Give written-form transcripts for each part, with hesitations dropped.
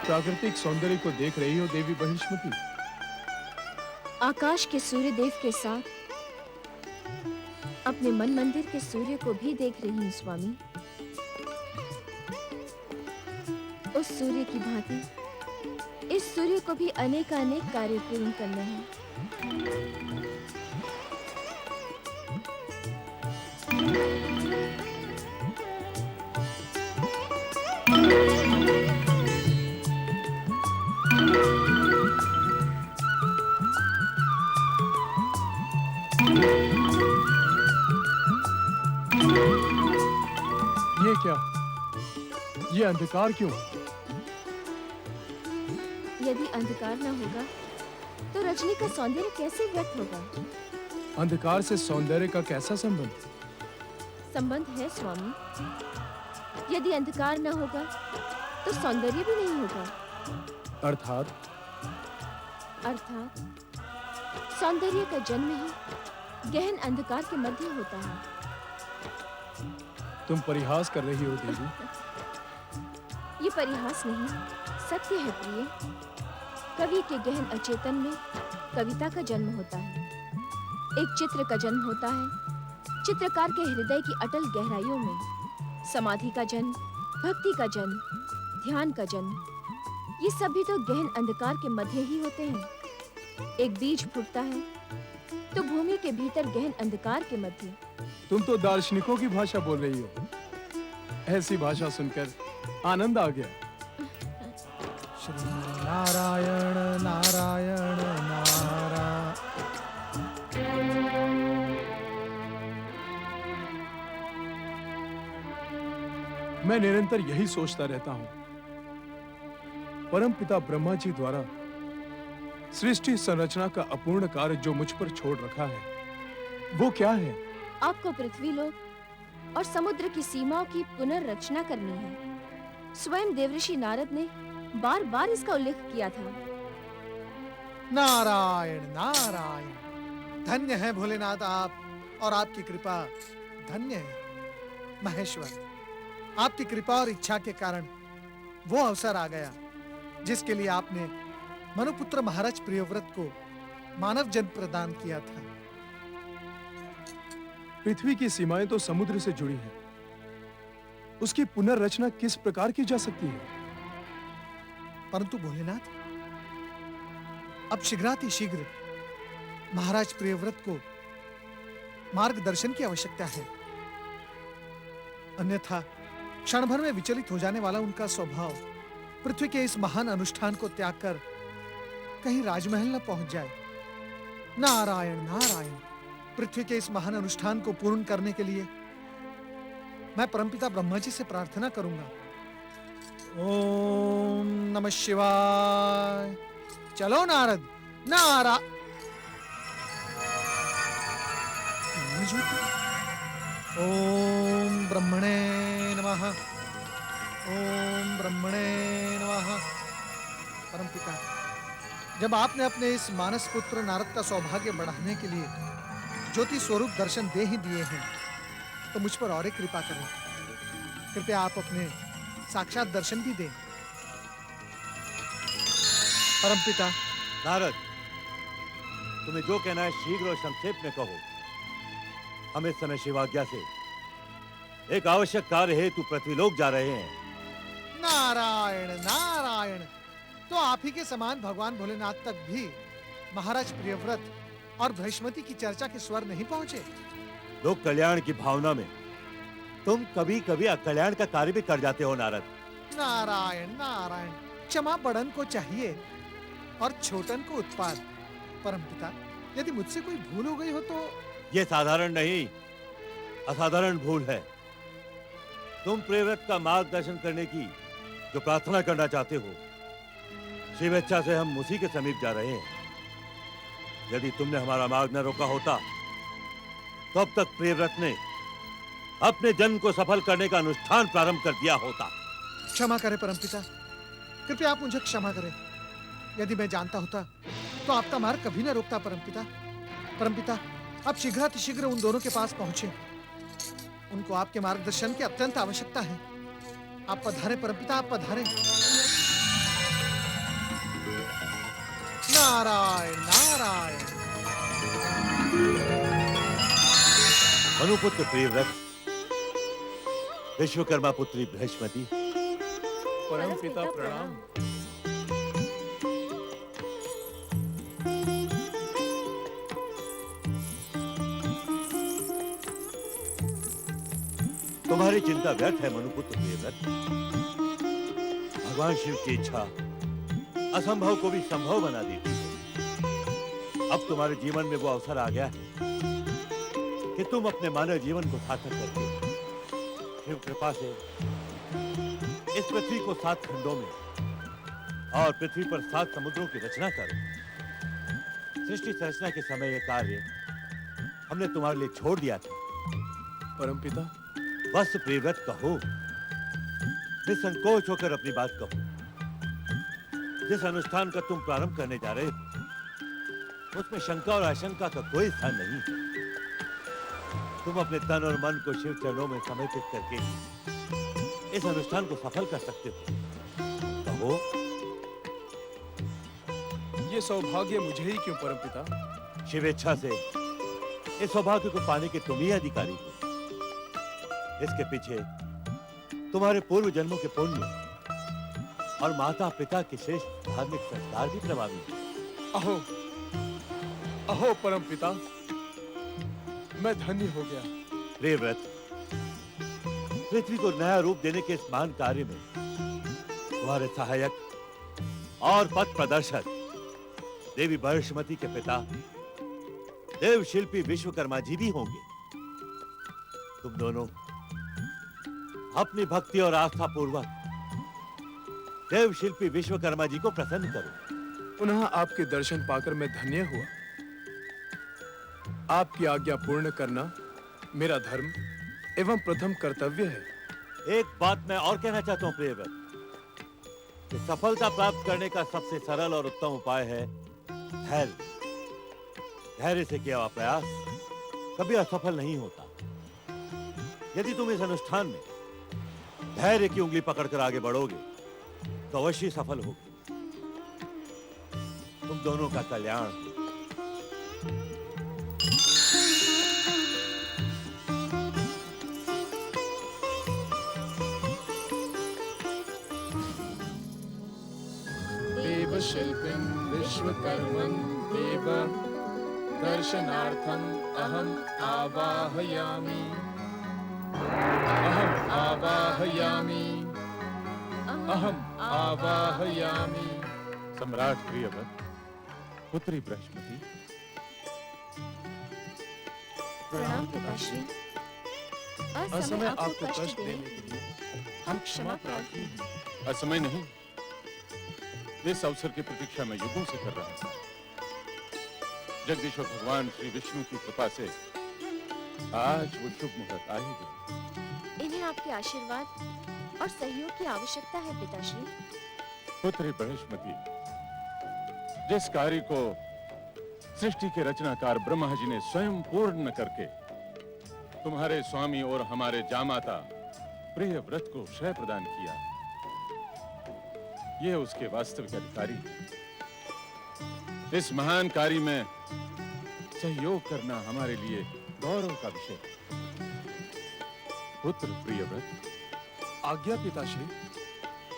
प्राकृतिक सौंदर्य को देख रही हो देवी बहिष्मति? आकाश के सूर्य देव के साथ अपने मन मंदिर के सूर्य को भी देख रही हूँ स्वामी। उस सूर्य की भांति इस सूर्य को भी अनेकानेक कार्य पूर्ण करने हैं। ये क्या? ये अंधकार क्यों? यदि अंधकार न होगा तो रजनी का सौंदर्य कैसे व्यक्त होगा? अंधकार से सौंदर्य का कैसा संबंध? संबंध है स्वामी। यदि अंधकार न होगा तो सौंदर्य भी नहीं होगा। अर्थात सौंदर्य का जन्म ही गहन अंधकार के मध्य होता है। तुम परिहास कर रही हो देवी। ये परिहास नहीं, सत्य है प्रिय। कवि के गहन अचेतन में कविता का जन्म होता है। एक चित्र का जन्म होता है चित्रकार के हृदय की अटल गहराइयों में। समाधि का जन्म, भक्ति का जन्म, ध्यान का जन्म, ये सभी तो गहन अंधकार के मध्य ही होते हैं। एक बीज फूटता है तो भूमि के भीतर गहन अंधकार के मध्य। तुम तो दार्शनिकों की भाषा बोल रही हो। ऐसी भाषा सुनकर आनंद आ गया। श्री नारायण नारायण नारायण। मैं निरंतर यही सोचता रहता हूं। परमपिता ब्रह्मा जी द्वारा सृष्टि संरचना का अपूर्ण कार्य जो मुझ पर छोड़ रखा है, वो क्या है? आपको पृथ्वी लोक और समुद्र की सीमाओं की पुनर्रचना करनी है। स्वयं देवऋषि नारद ने बार-बार इसका उल्लेख किया था। नारायण नारायण। धन्य है भोलेनाथ आप, और आपकी कृपा धन्य है महेश्वर। आपकी कृपा और इच्छा के कारण वो अवसर आ गया जिसके लिए आपने मनुपुत्र महाराज प्रियव्रत को मानव जन्म प्रदान किया था। पृथ्वी की सीमाएं तो समुद्र से जुड़ी हैं। उसकी पुनर्रचना किस प्रकार की जा सकती है? परंतु भोलेनाथ, अब शीघ्रातिशीघ्र महाराज प्रियव्रत को मार्गदर्शन की आवश्यकता है। अन्यथा क्षण भर में विचलित हो जाने वाला उनका स्वभाव पृथ्वी के इस महान अनुष्ठान को त्याग कर कहीं राजमहल न पहुंच जाए। नारायण नारायण। पृथ्वी के इस महान अनुष्ठान को पूर्ण करने के लिए मैं परमपिता ब्रह्मा जी से प्रार्थना करूंगा। ओम नमः शिवाय। चलो नारद। ओम ब्रह्मणे नमः। ओम ब्रह्मणे नमः। परमपिता, जब आपने अपने इस मानस पुत्र नारद का सौभाग्य बढ़ाने के लिए ज्योति स्वरूप दर्शन दे ही दिए हैं, तो मुझ पर और एक कृपा करें। कृपया आप अपने साक्षात दर्शन भी दें। परमपिता। नारद, तुम्हें जो कहना है शीघ्र और संक्षेप में कहो। हम इस समय शिवाज्ञा से एक आवश्यक कार्य हेतु पृथ्वीलोक जा रहे हैं। नारायण नारायण। तो आप ही के समान भगवान भोलेनाथ तक भी महाराज प्रियव्रत और बृहस्पति की चर्चा के स्वर नहीं पहुंचे। लोक कल्याण की भावना में तुम कभी-कभी अकल्याण का कार्य भी कर जाते हो नारद। नारायण नारायण। क्षमा बड़न को चाहिए और छोटन को उत्पाद। परमपिता, यदि मुझसे कोई भूल हो गई हो तो। यह साधारण नहीं, असाधारण भूल है। तुम प्रियव्रत का मार्गदर्शन करने की जो प्रार्थना करना चाहते हो, शिवेच्छा से हम उसी के समीप जा रहे हैं। यदि तुमने हमारा मार्ग न रोका होता तो अब तक प्रियव्रत ने अपने जन्म को सफल करने का अनुष्ठान प्रारंभ कर दिया होता। क्षमा करें परमपिता, कृपया आप मुझे क्षमा करें। यदि मैं जानता होता तो आपका मार्ग कभी न रोकता। परमपिता, आप शीघ्रातिशीघ्र उन दोनों के पास पहुंचे। उनको आपके मार्गदर्शन की अत्यंत आवश्यकता है। आप पधारें परमपिता, आप पधारें। नारायण नारायण। मनुपुत्र प्रियव्रत, विश्वकर्मा पुत्री बृहस्पति, परम पिता प्रणाम। तुम्हारी चिंता व्यर्थ है मनुपुत्र प्रियव्रत। भगवान शिव की इच्छा असंभव को भी संभव बना देती है। अब तुम्हारे जीवन में वो अवसर आ गया है कि तुम अपने मानव जीवन को सार्थक करके शिव कृपा से इस पृथ्वी को 7 खंडों में और पृथ्वी पर 7 समुद्रों की रचना करो। सृष्टि संरचना के समय यह कार्य हमने तुम्हारे लिए छोड़ दिया था। परम पिता, बस प्रियव्रत कहो, निसंकोच होकर अपनी बात कहो। जिस अनुष्ठान का तुम प्रारंभ करने जा रहे हो उसमें शंका और आशंका का कोई स्थान नहीं है। तुम अपने तन और मन को शिव चरणों में समर्पित करके इस अनुष्ठान को सफल कर सकते हो। कहो। ये सौभाग्य मुझे ही क्यों परम पिता? शिव इच्छा से इस सौभाग्य को पाने के तुम ही अधिकारी हो। इसके पीछे तुम्हारे पूर्व जन्मों के पुण्य और माता पिता के श्रेष्ठ धार्मिक संस्कार भी प्रभावी हैं। अहो अहो परम पिता, मैं धन्य हो गया। प्रियव्रत, पृथ्वी को नया रूप देने के इस महान कार्य में तुम्हारे सहायक और पथ प्रदर्शक देवी बृहस्पति के पिता देव शिल्पी विश्वकर्मा जी भी होंगे। तुम दोनों अपनी भक्ति और आस्था पूर्वक देव शिल्पी विश्वकर्मा जी को प्रसन्न करो। पुनः आपके दर्शन पाकर मैं धन्य हुआ। आपकी आज्ञा पूर्ण करना मेरा धर्म एवं प्रथम कर्तव्य है। एक बात मैं और कहना चाहता हूं प्रियव्रत, कि सफलता प्राप्त करने का सबसे सरल और उत्तम उपाय है धैर्य। धैर्य से किया हुआ प्रयास कभी असफल नहीं होता। यदि तुम इस अनुष्ठान में धैर्य की उंगली पकड़कर आगे बढ़ोगे तो अवश्य सफल होगे। तुम दोनों का कल्याण हो। देवशिल्पिं विश्वकर्मं देव दर्शनार्थम् अहम् आवाहयामि। अहम् आवाहयामि। अहम् आवाहयामि। सम्राट प्रियव्रत, पुत्री बृहस्पति, प्रणाम पिताश्री। असमय आपको कष्ट देने के लिए हम क्षमा प्रार्थी हैं। असमय नहीं, इस अवसर की प्रतीक्षा मैं युगों से कर रहा था। जगदीश्वर भगवान श्री विष्णु की कृपा से आज वो शुभ मुहूर्त आ ही गया। इन्हें आपके आशीर्वाद और सहयोग की आवश्यकता है पिताश्री। पुत्री बृहस्पति, जिस कार्य को सृष्टि के रचनाकार ब्रह्मा जी ने स्वयं पूर्ण करके तुम्हारे स्वामी और हमारे जामाता प्रियव्रत को श्रेय प्रदान किया, ये उसके वास्तविक अधिकारी हैं। इस महान कार्य में सहयोग करना हमारे लिए गौरव का विषय है। पुत्र प्रियव्रत, आज्ञा पिताश्री।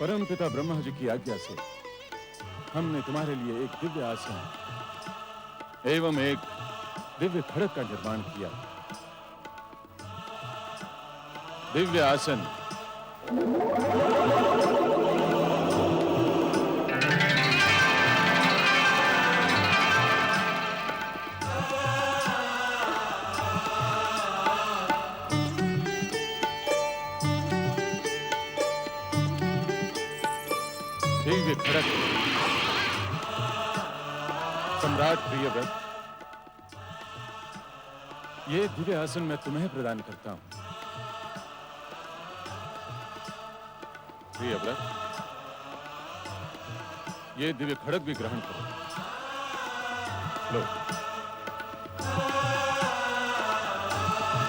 परम पिता ब्रह्मा जी की आज्ञा से हमने तुम्हारे लिए एक दिव्य आसन एवं एक दिव्य खड़ग का निर्माण किया। दिव्य आसन दिव्य खड़ग सम्राट प्रियव्रत, ये दिव्य आसन मैं तुम्हें प्रदान करता हूं। प्रियव्रत, ये दिव्य खड़ग भी ग्रहण करो। लो।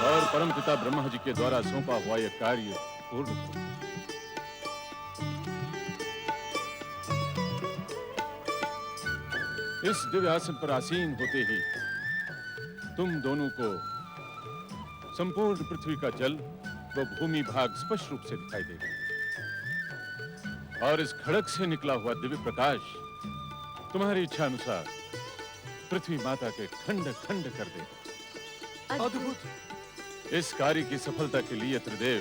और परमपिता ब्रह्मा जी के द्वारा सौंपा हुआ यह कार्य पूर्ण करो। इस दिव्य आसन पर आसीन होते ही तुम दोनों को संपूर्ण पृथ्वी का जल व भूमि भाग स्पष्ट रूप से दिखाई देगा और इस खड़क से निकला हुआ दिव्य प्रकाश तुम्हारी इच्छा अनुसार पृथ्वी माता के खंड खंड कर देगा। अद्भुत। इस कार्य की सफलता के लिए त्रिदेव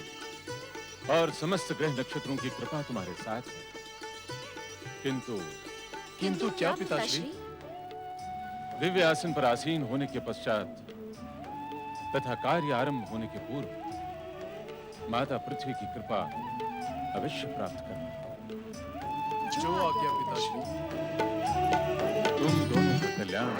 और समस्त ग्रह नक्षत्रों की कृपा तुम्हारे साथ है। किंतु क्या पिताश्री? दिव्य आसन पर आसीन होने के पश्चात तथा कार्य आरंभ होने के पूर्व माता पृथ्वी की कृपा अवश्य प्राप्त करना। जो आज्ञा पिताश्री। तुम दोनों का कल्याण।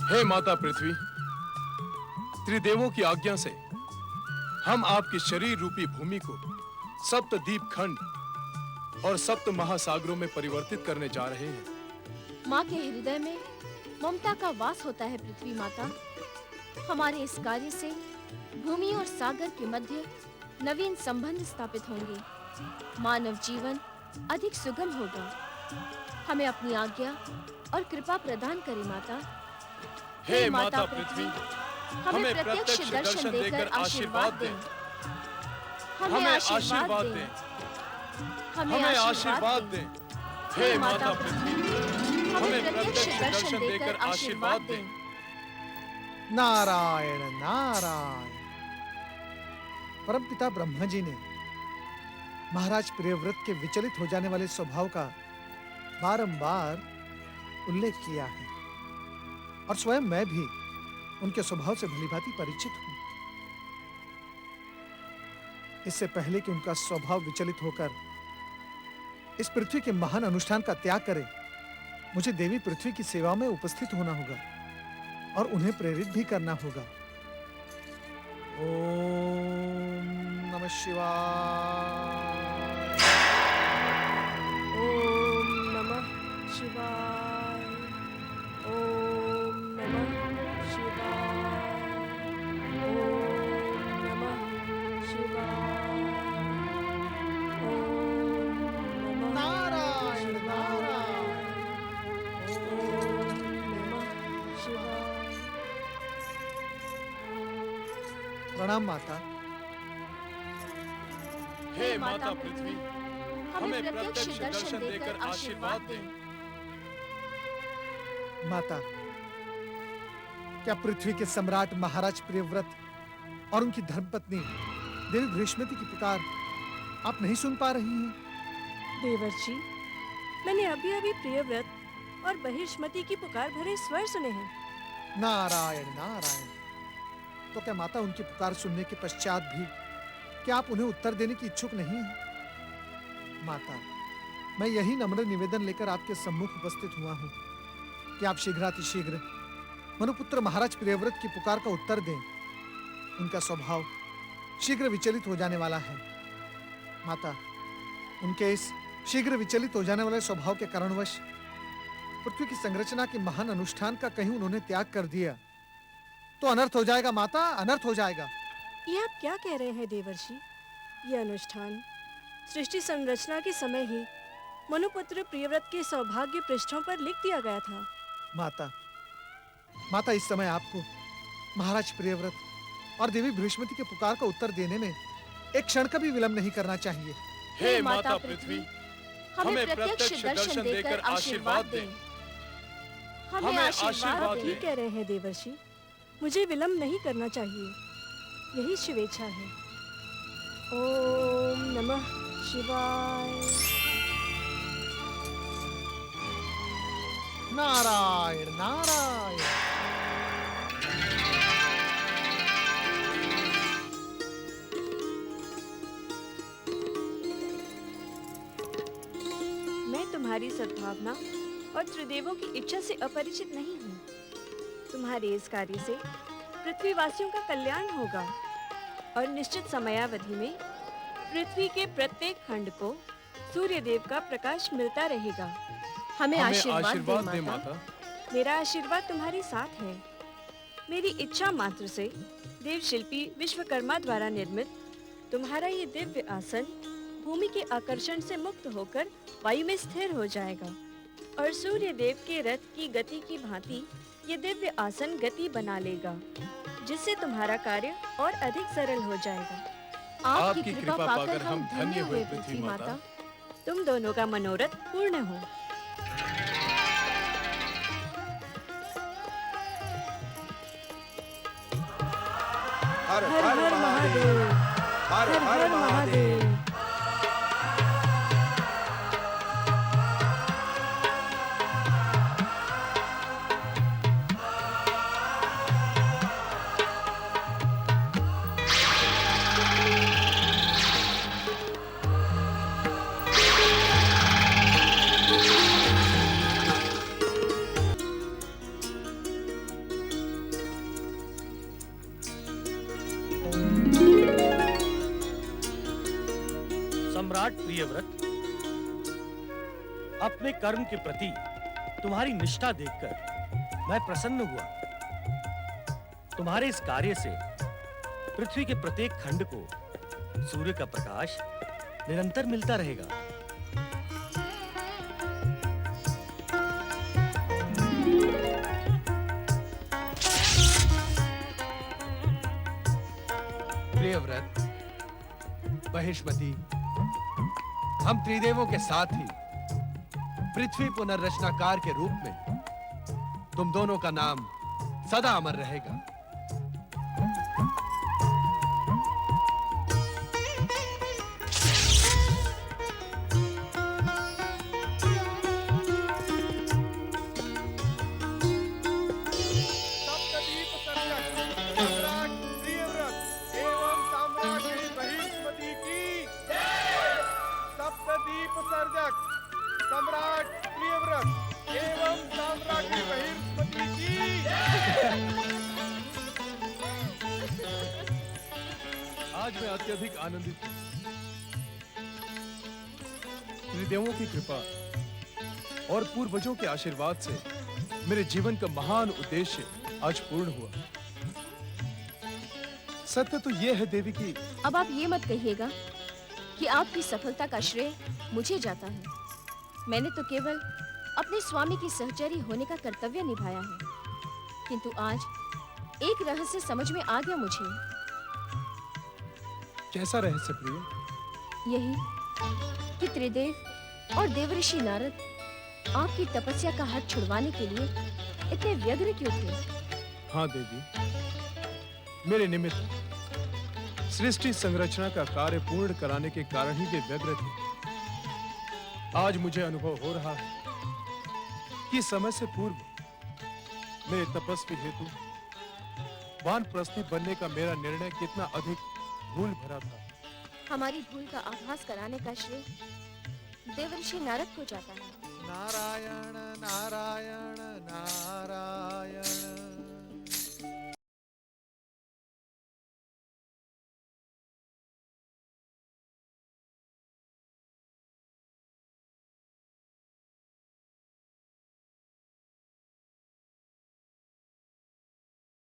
हे माता पृथ्वी, त्रिदेवों की आज्ञा से हम आपकी शरीर रूपी भूमि को सप्त दीप खंड और सप्त महासागरों में परिवर्तित करने जा रहे हैं। माँ के हृदय में ममता का वास होता है पृथ्वी माता। हमारे इस कार्य से भूमि और सागर के मध्य नवीन संबंध स्थापित होंगे। मानव जीवन अधिक सुगम होगा। हमें अपनी आज्ञा और कृपा प्रदान करे माता। हे माता पृथ्वी, हमें प्रत्यक्ष दर्शन देकर आशीर्वाद दें। हमें आशीर्वाद दें। हमें आशीर्वाद दें। हे माता पृथ्वी, हमें प्रत्यक्ष दर्शन देकर आशीर्वाद दें। नारायण नारायण। परमपिता ब्रह्मा जी ने महाराज प्रियव्रत के विचलित हो जाने वाले स्वभाव का बारंबार उल्लेख किया है और स्वयं मैं भी उनके स्वभाव से भलीभांति परिचित हूं। इससे पहले कि उनका स्वभाव विचलित होकर इस पृथ्वी के महान अनुष्ठान का त्याग करे, मुझे देवी पृथ्वी की सेवा में उपस्थित होना होगा और उन्हें प्रेरित भी करना होगा। ओम नमः शिवाय। ओम नमः शिवाय। ओम नमः शिवाय। ओम नमः शिवाय। ओम नमः नारायण नारायण। ओम नमः शिवाय। प्रणाम माता। हे माता पृथ्वी, हमें प्रत्यक्ष दर्शन देकर आशीर्वाद दें। माता, क्या पृथ्वी के सम्राट महाराज प्रियव्रत और उनकी धर्मपत्नी देवी बृहस्पति की पुकार आप नहीं सुन पा रही हैं? देवर जी, मैंने अभी अभी प्रियव्रत और बहिष्मति की पुकार भरे स्वर सुने हैं। नारायण नारायण। तो क्या माता उनकी पुकार सुनने के पश्चात भी क्या आप उन्हें उत्तर देने की इच्छुक नहीं हैं? माता, मैं यही नम्र निवेदन लेकर आपके सम्मुख उपस्थित हुआ हूं कि आप शीघ्रातिशीघ्र मनुपुत्र महाराज प्रियव्रत की पुकार का उत्तर दें। उनका स्वभाव शीघ्र विचलित हो जाने वाला है। माता, उनके इस शीघ्र विचलित हो जाने वाले स्वभाव के कारणवश पृथ्वी की संरचना के महान अनुष्ठान का कहीं उन्होंने त्याग कर दिया तो अनर्थ हो जाएगा माता, अनर्थ हो जाएगा। ये आप क्या कह रहे हैं देवर्षि? ये अनुष्ठान सृष्टि संरचना के समय ही मनुपुत्र प्रियव्रत के सौभाग्य पृष्ठों पर लिख दिया गया था। माता, इस समय आपको महाराज प्रियव्रत और देवी बृहस्पति के पुकार का उत्तर देने में एक क्षण का भी विलंब नहीं करना चाहिए। हे माता पृथ्वी, हमें प्रत्यक्ष दर्शन देकर आशीर्वाद दें। हमें आशीर्वाद आप दें। ठीक कह रहे हैं देवर्षि, मुझे विलंब नहीं करना चाहिए, यही शिवेच्छा है। ओम नमः शिवाय। नारायण नारायण। तुम्हारी सद्भावना और त्रिदेवों की इच्छा से अपरिचित नहीं हूँ। तुम्हारे इस कार्य से पृथ्वीवासियों का कल्याण होगा और निश्चित समयावधि में पृथ्वी के प्रत्येक खंड को सूर्य देव का प्रकाश मिलता रहेगा। हमें हमें आशीर्वाद आशीर्वाद दे दे माता। माता। मेरा आशीर्वाद तुम्हारे साथ है। मेरी इच्छा मात्र से देवशिल्पी विश्वकर्मा द्वारा निर्मित तुम्हारा ये दिव्य आसन भूमि के आकर्षण से मुक्त होकर वायु में स्थिर हो जाएगा और सूर्य देव के रथ की गति की भांति ये दिव्य आसन गति बना लेगा, जिससे तुम्हारा कार्य और अधिक सरल हो जाएगा। आपकी कृपा पाकर हम धन्य हुए पृथ्वी माता। तुम दोनों का मनोरथ पूर्ण हो। हर हर हर महादेव, हर हर हर महादेव। सम्राट प्रियव्रत, अपने कर्म के प्रति तुम्हारी निष्ठा देखकर मैं प्रसन्न हुआ। तुम्हारे इस कार्य से पृथ्वी के प्रत्येक खंड को सूर्य का प्रकाश निरंतर मिलता रहेगा। प्रियव्रत, महिष्मती, हम त्रिदेवों के साथ ही पृथ्वी पुनर्रचनाकार के रूप में तुम दोनों का नाम सदा अमर रहेगा। सप्तदीप सर्जक सम्राट प्रियव्रत एवं साम्राज्ञी बहिष्मती की जय। सप्तदीप सर्जक सम्राट प्रियव्रत एवं साम्राज्ञी बहिष्मती की जय। आज मैं अत्यधिक आनंदित हूँ। त्रिदेवों की कृपा और पूर्वजों के आशीर्वाद से मेरे जीवन का महान उद्देश्य आज पूर्ण हुआ। सत्य तो यह है देवी की अब आप ये मत कहिएगा कि आपकी सफलता का श्रेय मुझे जाता है। मैंने तो केवल अपने स्वामी की सहचरी होने का कर्तव्य निभाया है, किंतु आज एक रहस्य समझ में आ गया मुझे। कैसा रहस्य प्रिय? यही कि त्रिदेव और देवऋषि नारद आपकी तपस्या का हाथ छुड़वाने के लिए इतने व्यग्र क्यों थे? हाँ देवी, मेरे निमित्त सृष्टि संरचना का कार्य पूर्ण कराने के कारण ही वे व्यग्र थे। आज मुझे अनुभव हो रहा है कि समय से पूर्व मेरे तपस्वी हेतु वानप्रस्थी बनने का मेरा निर्णय कितना अधिक भूल भरा था। हमारी भूल का आभास कराने का श्रेय देवऋषि नारद को जाता है। नारायण नारायण नारायण